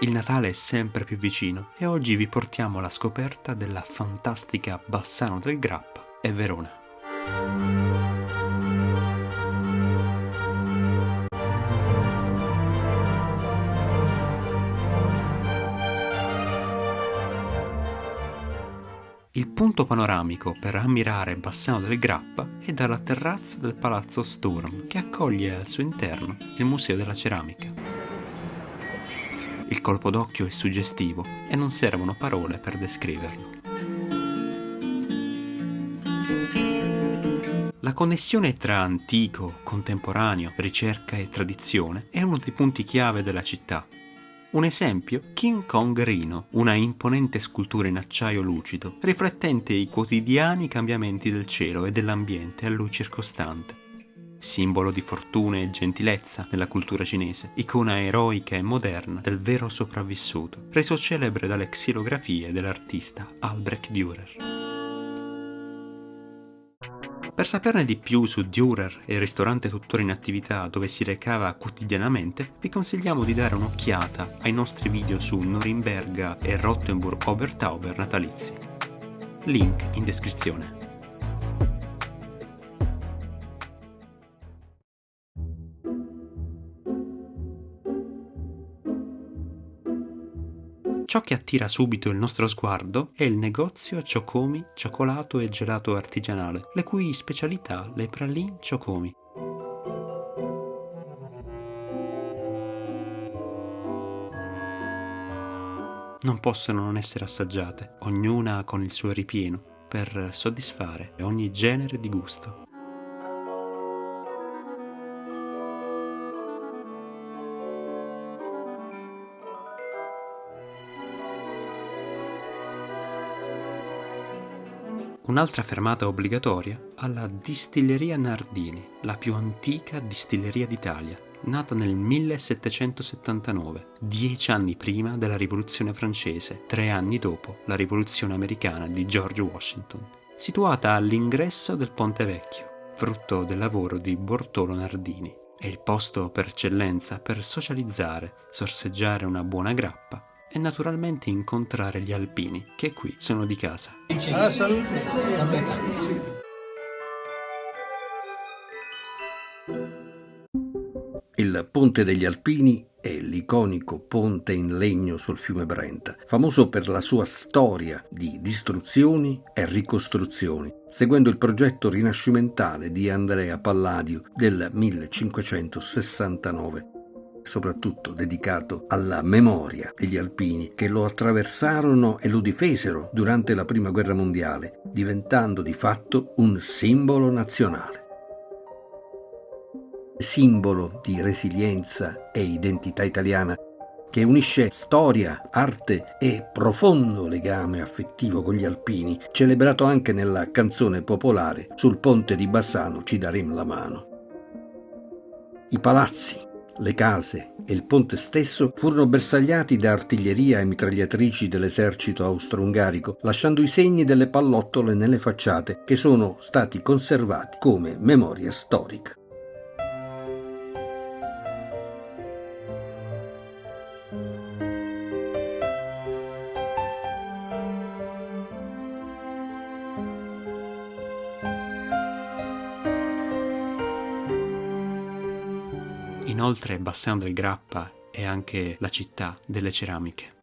Il Natale è sempre più vicino e oggi vi portiamo alla scoperta della fantastica Bassano del Grappa e Verona. Il punto panoramico per ammirare Bassano del Grappa è dalla terrazza del Palazzo Sturm, che accoglie al suo interno il Museo della Ceramica. Il colpo d'occhio è suggestivo e non servono parole per descriverlo. La connessione tra antico, contemporaneo, ricerca e tradizione è uno dei punti chiave della città. Un esempio, King Kong Rino, una imponente scultura in acciaio lucido, riflettente i quotidiani cambiamenti del cielo e dell'ambiente a lui circostante. Simbolo di fortuna e gentilezza nella cultura cinese, icona eroica e moderna del vero sopravvissuto, reso celebre dalle xilografie dell'artista Albrecht Dürer. Per saperne di più su Dürer e il ristorante tuttora in attività dove si recava quotidianamente, vi consigliamo di dare un'occhiata ai nostri video su Norimberga e Rottenburg Obertauber natalizi. Link in descrizione. Ciò che attira subito il nostro sguardo è il negozio Chocomi Cioccolato e Gelato Artigianale, le cui specialità le praline Chocomi. Non possono non essere assaggiate, ognuna con il suo ripieno, per soddisfare ogni genere di gusto. Un'altra fermata obbligatoria alla Distilleria Nardini, la più antica distilleria d'Italia, nata nel 1779, 10 anni prima della Rivoluzione francese, 3 anni dopo la Rivoluzione americana di George Washington, situata all'ingresso del Ponte Vecchio, frutto del lavoro di Bortolo Nardini. È il posto per eccellenza per socializzare, sorseggiare una buona grappa e naturalmente incontrare gli alpini che qui sono di casa. Alla salute! Il Ponte degli Alpini è l'iconico ponte in legno sul fiume Brenta, famoso per la sua storia di distruzioni e ricostruzioni, seguendo il progetto rinascimentale di Andrea Palladio del 1569. Soprattutto dedicato alla memoria degli alpini che lo attraversarono e lo difesero durante la Prima Guerra Mondiale, diventando di fatto un simbolo nazionale. Simbolo di resilienza e identità italiana che unisce storia, arte e profondo legame affettivo con gli alpini, celebrato anche nella canzone popolare Sul ponte di Bassano ci darem la mano. I palazzi, le case e il ponte stesso furono bersagliati da artiglieria e mitragliatrici dell'esercito austro-ungarico, lasciando i segni delle pallottole nelle facciate che sono stati conservati come memoria storica. Inoltre Bassano del Grappa è anche la città delle ceramiche.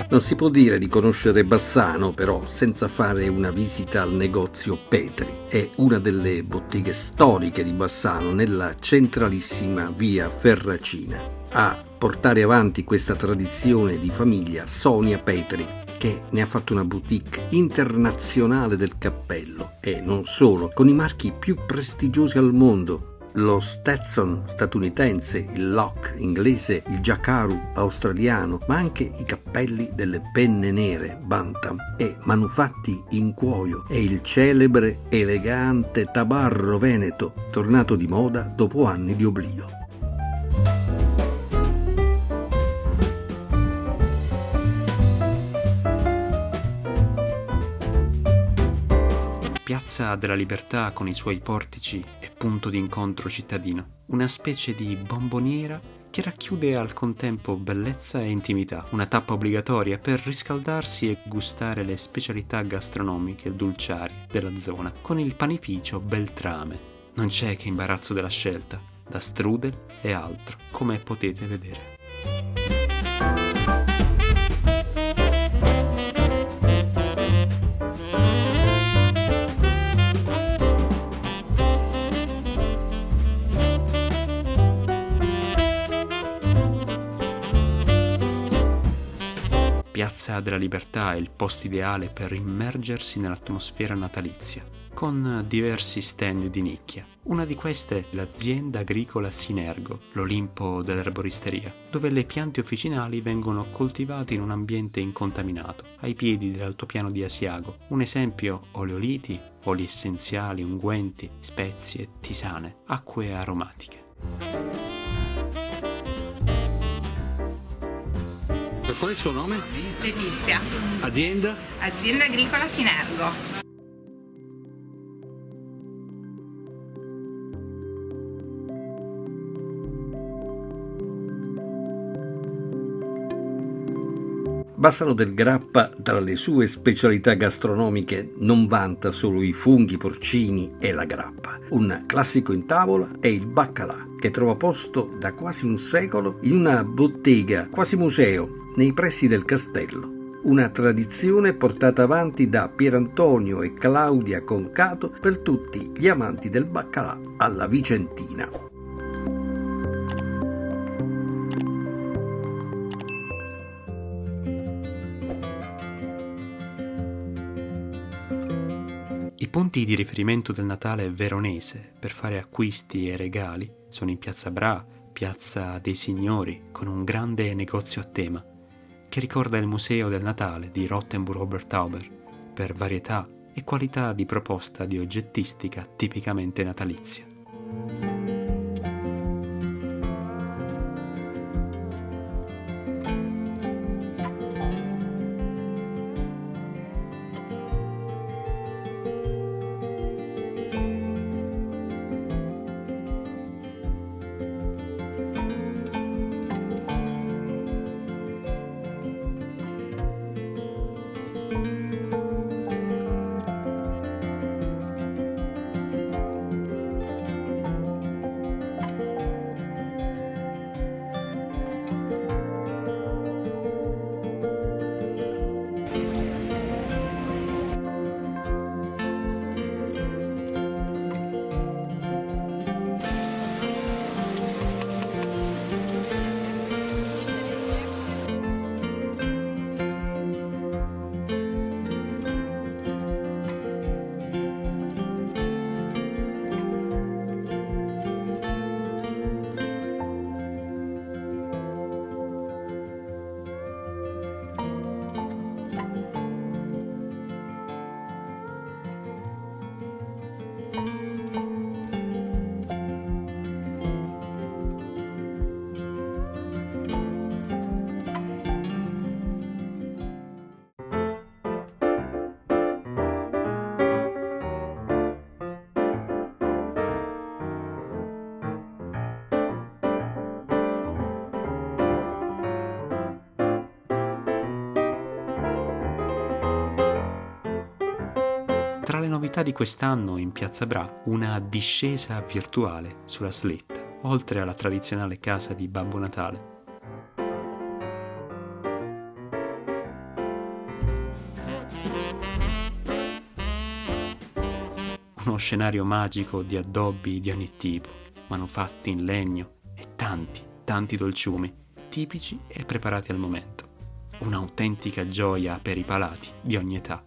Non si può dire di conoscere Bassano, però, senza fare una visita al negozio Petri. È una delle botteghe storiche di Bassano, nella centralissima via Ferracina. a portare avanti questa tradizione di famiglia Sonia Petri, che ne ha fatto una boutique internazionale del cappello e non solo, con i marchi più prestigiosi al mondo: lo Stetson statunitense, il Lock inglese, il Jacquard australiano, ma anche i cappelli delle penne nere Bantam e manufatti in cuoio, e il celebre elegante tabarro veneto, tornato di moda dopo anni di oblio. Piazza della Libertà con i suoi portici e punto d'incontro cittadino, una specie di bomboniera che racchiude al contempo bellezza e intimità, una tappa obbligatoria per riscaldarsi e gustare le specialità gastronomiche e dolciarie della zona, con il panificio Beltrame. Non c'è che imbarazzo della scelta, da strudel e altro, come potete vedere. Piazza della Libertà è il posto ideale per immergersi nell'atmosfera natalizia, con diversi stand di nicchia. Una di queste è l'azienda agricola Sinergo, l'Olimpo dell'erboristeria, dove le piante officinali vengono coltivate in un ambiente incontaminato, ai piedi dell'altopiano di Asiago. Un esempio: oleoliti, oli essenziali, unguenti, spezie, tisane, acque aromatiche. Qual è il suo nome? Letizia. Azienda? Azienda agricola Sinergo. Bassano del Grappa, tra le sue specialità gastronomiche, non vanta solo i funghi porcini e la grappa. Un classico in tavola è il baccalà, che trova posto da quasi un secolo in una bottega quasi museo nei pressi del castello. Una tradizione portata avanti da Pierantonio e Claudia Concato per tutti gli amanti del baccalà alla vicentina. I punti di riferimento del Natale veronese per fare acquisti e regali sono in Piazza Bra, Piazza dei Signori, con un grande negozio a tema che ricorda il Museo del Natale di Rottenburg-Obertauber per varietà e qualità di proposta di oggettistica tipicamente natalizia. Tra le novità di quest'anno in Piazza Bra, una discesa virtuale sulla slitta, oltre alla tradizionale casa di Babbo Natale. Uno scenario magico di addobbi di ogni tipo, manufatti in legno e tanti tanti dolciumi, tipici e preparati al momento. Un'autentica gioia per i palati di ogni età.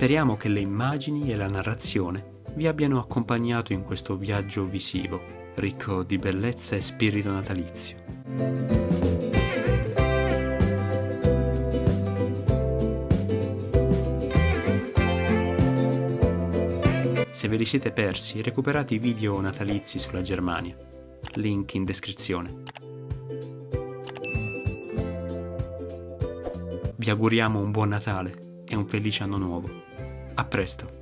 Speriamo che le immagini e la narrazione vi abbiano accompagnato in questo viaggio visivo, ricco di bellezza e spirito natalizio. Se ve li siete persi, recuperate i video natalizi sulla Germania. Link in descrizione. Vi auguriamo un buon Natale e un felice anno nuovo. A presto!